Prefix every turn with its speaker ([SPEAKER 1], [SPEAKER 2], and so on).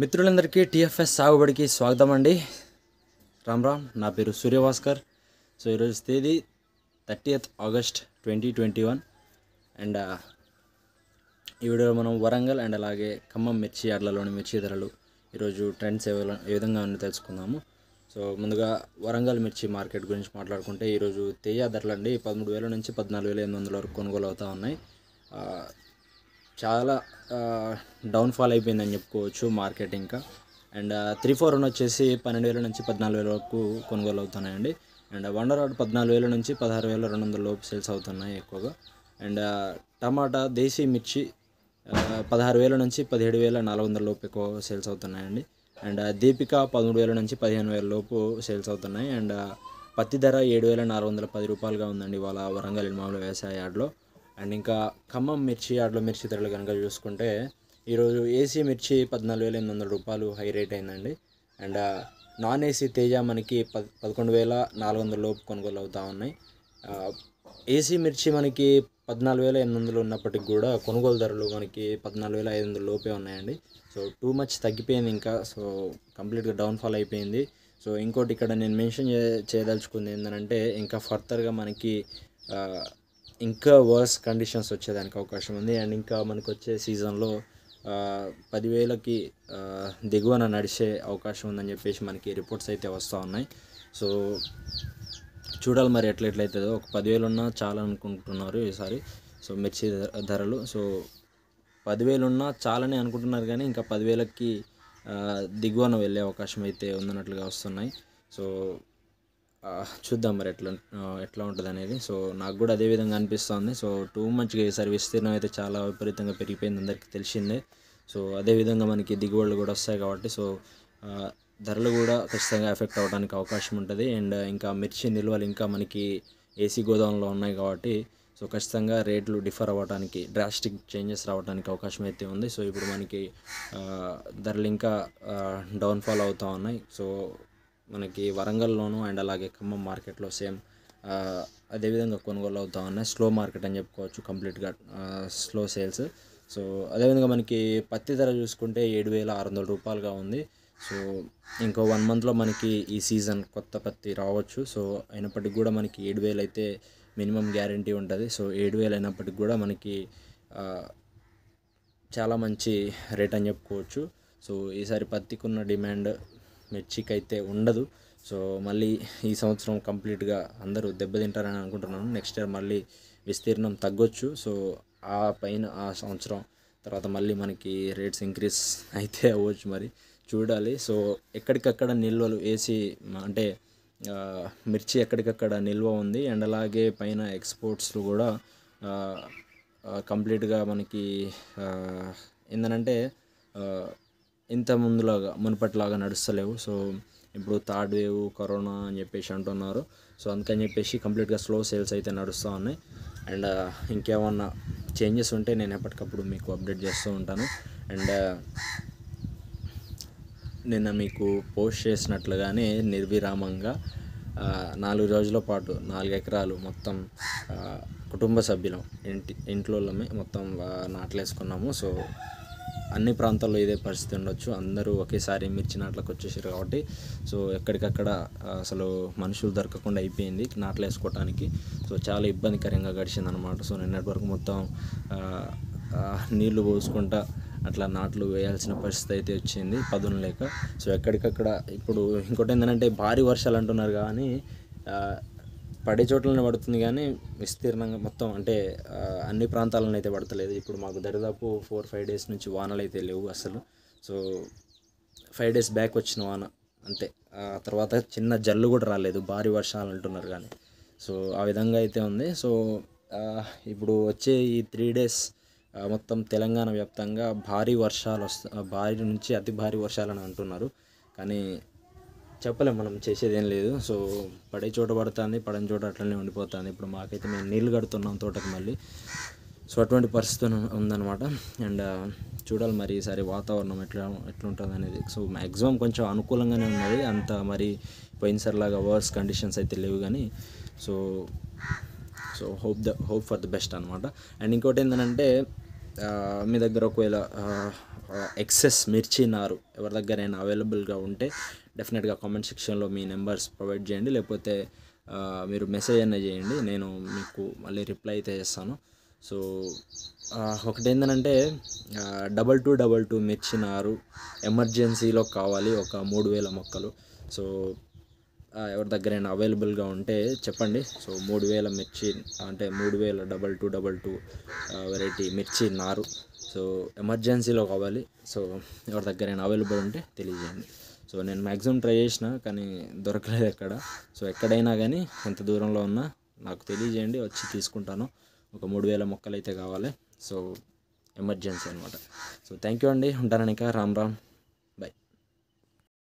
[SPEAKER 1] మిత్రులందరికీ టీఎఫ్ఎస్ సాగుబడికి స్వాగతం అండి. రామ్ రామ్. నా పేరు సూర్యభాస్కర్. సో ఈరోజు తేదీ 30th August 2021 అండ్ ఈ వీడియోలో మనం వరంగల్ అండ్ అలాగే ఖమ్మం మిర్చి యార్డ్లలోని మిర్చి ధరలు ఈరోజు ట్రెండ్స్ ఏ విధంగా ఉన్నాయో తెలుసుకుందాము. సో ముందుగా వరంగల్ మిర్చి మార్కెట్ గురించి మాట్లాడుకుంటే ఈరోజు తేజ ధరలు అండి 13,000 నుంచి 14,800 వరకు కొనుగోలు అవుతూ ఉన్నాయి. చాలా డౌన్ఫాల్ అయిపోయిందని చెప్పుకోవచ్చు మార్కెట్ ఇంకా. అండ్ 3-4 వచ్చేసి 12,000 నుంచి 14,000 వరకు కొనుగోలు అవుతున్నాయండి. అండ్ వండర్వాడ్ 14,000 నుంచి 16,200 లోపు సేల్స్ అవుతున్నాయి ఎక్కువగా. అండ్ టమాటా దేశీ మిర్చి 16,000 నుంచి 17,400 లోపు ఎక్కువ సేల్స్ అవుతున్నాయండి. అండ్ దీపిక 13,000 నుంచి 15,000 లోపు సేల్స్ అవుతున్నాయి. అండ్ పత్తి ధర 7,410 రూపాయలుగా ఉందండి ఇవాళ వరంగల్ మామూలు వ్యవసాయ యార్డ్లో. అండ్ ఇంకా ఖమ్మం మిర్చి యార్డ్లో మిర్చి ధరలు కనుక చూసుకుంటే ఈరోజు ఏసీ మిర్చి 14,800 రూపాయలు హై రేట్ అయిందండి. అండ్ నాన్ ఏసీ తేజ మనకి 11,400 లోపు కొనుగోలు అవుతూ ఉన్నాయి. ఏసీ మిర్చి మనకి 14,800 ఉన్నప్పటికి కూడా కొనుగోలు ధరలు మనకి 14,500 లోపే ఉన్నాయండి. సో టూ మచ్ తగ్గిపోయింది ఇంకా. సో కంప్లీట్గా డౌన్ఫాల్ అయిపోయింది. సో ఇంకోటి ఇక్కడ నేను మెన్షన్ చేయదలుచుకుంది ఏంటంటే ఇంకా ఫర్దర్గా మనకి ఇంకా వర్స్ కండిషన్స్ వచ్చేదానికి అవకాశం ఉంది. అండ్ ఇంకా మనకు వచ్చే సీజన్లో 10,000కి దిగువన నడిచే అవకాశం ఉందని చెప్పేసి మనకి రిపోర్ట్స్ అయితే వస్తూ ఉన్నాయి. సో చూడాలి మరి ఎట్లయితుందో. ఒక 10,000 ఉన్నా చాలా అనుకుంటున్నారు ఈసారి. సో మిర్చి ధరలు సో 10,000 ఉన్నా చాలని అనుకుంటున్నారు కానీ ఇంకా 10,000కి దిగువన వెళ్ళే అవకాశం అయితే ఉందన్నట్లుగా వస్తున్నాయి. సో చూద్దాం మరి ఎట్లా ఉంటుంది అనేది. సో నాకు కూడా అదే విధంగా అనిపిస్తుంది. సో టూ మచ్గా ఈసారి విస్తీర్ణం అయితే చాలా విపరీతంగా పెరిగిపోయింది, అందరికీ తెలిసిందే. సో అదేవిధంగా మనకి దిగుబడులు కూడా వస్తాయి కాబట్టి సో ధరలు కూడా ఖచ్చితంగా ఎఫెక్ట్ అవ్వడానికి అవకాశం ఉంటుంది. అండ్ ఇంకా మిర్చి నిల్వలు ఇంకా మనకి ఏసీ గోదాంలో ఉన్నాయి కాబట్టి సో ఖచ్చితంగా రేట్లు డిఫర్ అవ్వడానికి, డ్రాస్టిక్ చేంజెస్ రావడానికి అవకాశం అయితే ఉంది. సో ఇప్పుడు మనకి ధరలు ఇంకా డౌన్ఫాల్ అవుతూ ఉన్నాయి. సో మనకి వరంగల్లోను అండ్ అలాగే ఖమ్మం మార్కెట్లో సేమ్ అదేవిధంగా కొనుగోలు అవుతూ ఉన్నాయి. స్లో మార్కెట్ అని చెప్పుకోవచ్చు, కంప్లీట్గా స్లో సేల్స్. సో అదేవిధంగా మనకి పత్తి ధర చూసుకుంటే 7,600 రూపాయలుగా ఉంది. సో ఇంకో 1 monthలో మనకి ఈ సీజన్ కొత్త పత్తి రావచ్చు. సో అయినప్పటికీ కూడా మనకి 7,000 అయితే మినిమం గ్యారంటీ ఉంటుంది. సో 7,000 అయినప్పటికీ కూడా మనకి చాలా మంచి రేట్ అని చెప్పుకోవచ్చు. సో ఈసారి పత్తికి ఉన్న డిమాండ్ మిర్చికి అయితే ఉండదు. సో మళ్ళీ ఈ సంవత్సరం కంప్లీట్గా అందరూ దెబ్బతింటారని అనుకుంటున్నాను. నెక్స్ట్ ఇయర్ మళ్ళీ విస్తీర్ణం తగ్గొచ్చు. సో ఆ పైన ఆ సంవత్సరం తర్వాత మళ్ళీ మనకి రేట్స్ ఇంక్రీజ్ అయితే అవ్వచ్చు, మరి చూడాలి. సో ఎక్కడికక్కడ నిల్వలు వేసి అంటే మిర్చి ఎక్కడికక్కడ నిల్వ ఉంది. అండ్ అలాగే పైన ఎక్స్పోర్ట్స్లు కూడా కంప్లీట్గా మనకి ఏంటంటే ఇంత ముందులాగా మునుపటిలాగా నడుస్తలేవు. సో ఇప్పుడు థర్డ్ వేవ్ కరోనా అని చెప్పేసి అంటున్నారు. సో అందుకని చెప్పేసి కంప్లీట్గా స్లో సేల్స్ అయితే నడుస్తూ ఉన్నాయి. అండ్ ఇంకేమన్నా చేంజెస్ ఉంటే నేను ఎప్పటికప్పుడు మీకు అప్డేట్ చేస్తూ ఉంటాను. అండ్ నిన్న మీకు పోస్ట్ చేసినట్లుగానే నిర్విరామంగా 4 రోజుల పాటు 4 ఎకరాలు మొత్తం కుటుంబ సభ్యులం ఇంట్లో మొత్తం నాట్లేసుకున్నాము. సో అన్ని ప్రాంతాల్లో ఇదే పరిస్థితి ఉండొచ్చు. అందరూ ఒకేసారి మిర్చి నాట్లకు వచ్చేసారు కాబట్టి సో ఎక్కడికక్కడ అసలు మనుషులు దొరకకుండా అయిపోయింది నాట్లు వేసుకోవటానికి. సో చాలా ఇబ్బందికరంగా గడిచింది అనమాట. సో నిన్నటి వరకు మొత్తం నీళ్లు పోసుకుంటా అట్లా నాట్లు వేయాల్సిన పరిస్థితి అయితే వచ్చింది పదును లేక. సో ఎక్కడికక్కడ ఇప్పుడు ఇంకోటి ఏంటంటే భారీ వర్షాలు అంటున్నారు కానీ పడే చోట్లనే పడుతుంది కానీ విస్తీర్ణంగా మొత్తం అంటే అన్ని ప్రాంతాలను అయితే పడతలేదు. ఇప్పుడు మాకు దరిదాపు 4-5 days నుంచి వానలు అయితే లేవు అసలు. సో 5 days బ్యాక్ వచ్చిన వాన అంతే. తర్వాత చిన్న జల్లు కూడా రాలేదు, భారీ వర్షాలు అంటున్నారు కానీ. సో ఆ విధంగా అయితే ఉంది. సో ఇప్పుడు వచ్చే ఈ 3 days మొత్తం తెలంగాణ వ్యాప్తంగా భారీ వర్షాలు భారీ నుంచి అతి భారీ వర్షాలని అంటున్నారు కానీ చెప్పలేం, మనం చేసేది ఏం లేదు. సో పడే చోట పడుతుంది, పడని చోట అట్లనే ఉండిపోతుంది. ఇప్పుడు మాకైతే మేము నీళ్ళు కడుతున్నాం తోటకి మళ్ళీ. సో అటువంటి పరిస్థితి ఉందన్నమాట. అండ్ చూడాలి మరి ఈసారి వాతావరణం ఎట్లుంటుంది అనేది. సో మ్యాక్సిమం కొంచెం అనుకూలంగానే ఉన్నది, అంత మరి పోయినసారిలాగా వర్స్ కండిషన్స్ అయితే లేవు కానీ. So hope for the best అనమాట. అండ్ ఇంకోటి ఏంటంటే మీ దగ్గర ఒకవేళ ఎక్సెస్ మిర్చి నారు ఎవరి దగ్గరైనా అవైలబుల్గా ఉంటే డెఫినెట్గా కామెంట్ సెక్షన్లో మీ నెంబర్స్ ప్రొవైడ్ చేయండి, లేకపోతే మీరు మెసేజ్ అయినా చేయండి, నేను మీకు మళ్ళీ రిప్లై అయితే చేస్తాను. సో ఒకటి ఏంటంటే 2222 మిర్చి నారు ఎమర్జెన్సీలో కావాలి, ఒక 3000 మొక్కలు. సో ఎవరి దగ్గరైనా అవైలబుల్గా ఉంటే చెప్పండి. సో 3000 మిర్చి అంటే 3000 వెరైటీ మిర్చి నారు సో ఎమర్జెన్సీలో కావాలి. సో ఎవరి దగ్గరైనా అవైలబుల్ ఉంటే తెలియజేయండి. సో నేను మ్యాక్సిమం ట్రై చేసిన కానీ దొరకలేదు ఎక్కడ. సో ఎక్కడైనా కానీ ఎంత దూరంలో ఉన్నా నాకు తెలియజేయండి, వచ్చి తీసుకుంటాను. ఒక 3000 మొక్కలు అయితే కావాలి. సో ఎమర్జెన్సీ అనమాట. సో థ్యాంక్ యూ అండి, ఉంటాను ఇక. రామ్ రామ్.